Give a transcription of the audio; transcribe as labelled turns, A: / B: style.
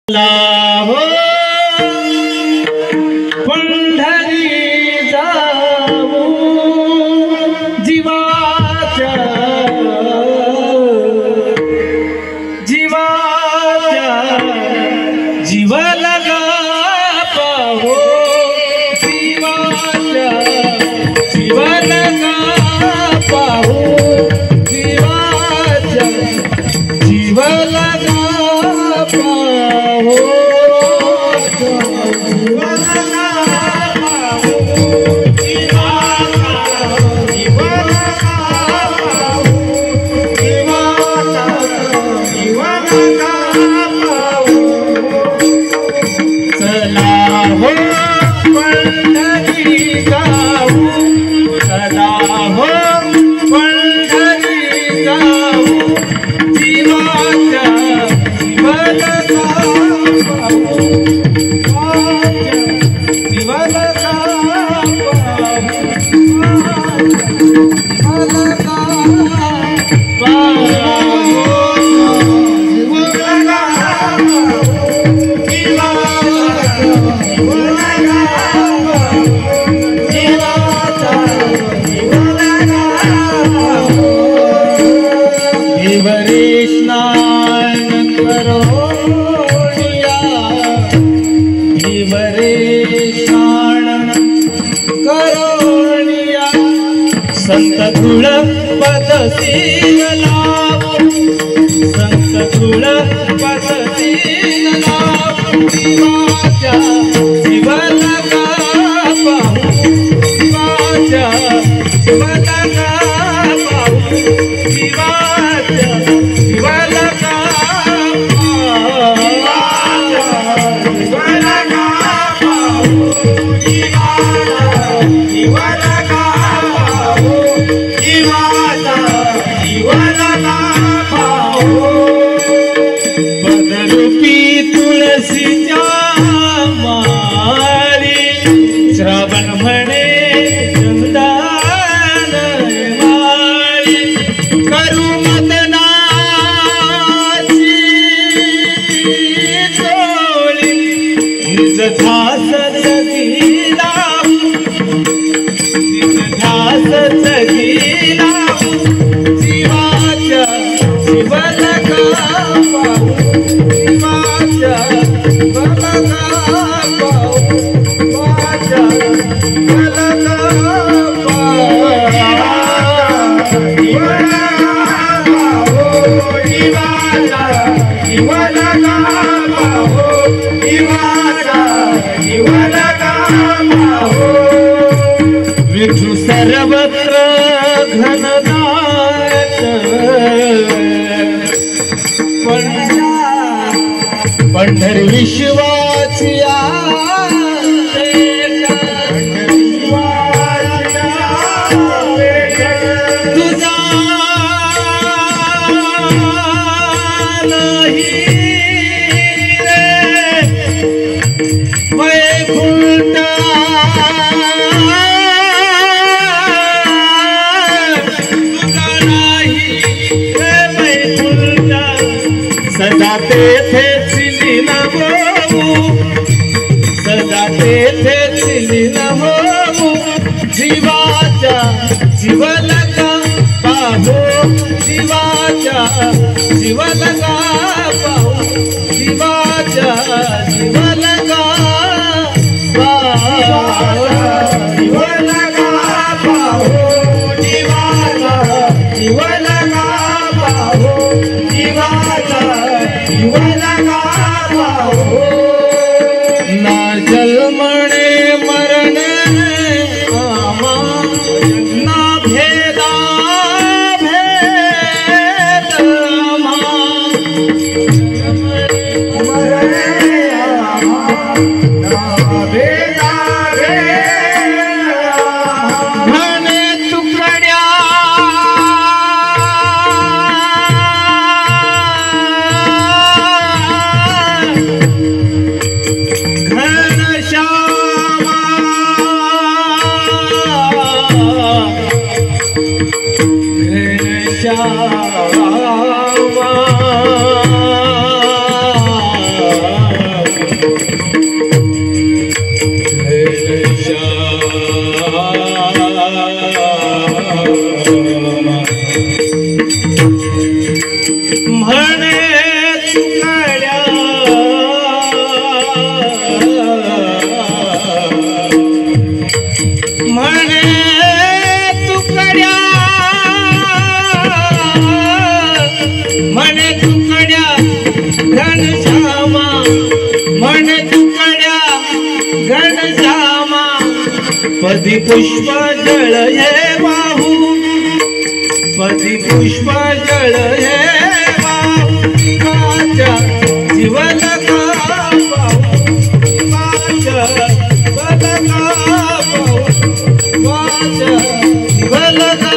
A: हो पंढरी जाऊ जीवाच्या जीव लगा पाहो जीवाच्या जीव लगा पाहो जीवाच्या जीव लगा पाहो संत तुळपद सीन लावू संत तुळपद सीन लावू जीवाच्या जीव लगा पाहू जीवाच्या जीव लगा पाहू जीवाच्या जीव लगा बदरूपी तुळशीच्या माळी श्रावण म्हणे चंदन माळी करू मदनाची चोळी निज ध्यास जगीला निज ध्यास जगीला जीवाच्या जीव लगा पाहू जीवाच्या जीव लगा पाहू जीवाच्या जीव लगा पाहू जीव लगा पाहू जीवाच्या जीव लगा पाहू जीवाच्या जीव लगा पाहू विठू सर्वत्र घनदाट पंढरी विश्वाची तुझा नाही रे वैकुंठ सदा तेथेच लीन होऊ सदा तेथेच लीन होऊ जीवाच्या जीव लगा पाहू जीवाच्या जीव लगा पाहू जीवाच्या जीव लगा पाहू जीव लगा पाहू जीवाच्या जीव लगा पाहू जीवाच्या जीव लगा पाहू ना जन्मणे मरणे आमा ना भेदा भेद आमा मरणे आमा ना भेदा भेद म्हणे तुकड्या श्यामा म्हणे तुकड्या म्हणे तुकड्या म्हणे तुकड्या घनश्यामा म्हणे तुकड्या घनश्यामा पदी पुष्प जळ हे बाहू पदी पुष्प जळ हे बाहू माझ्या जीवला का पाहू माझ्या जीवला का पाहू माझ्या जीवला का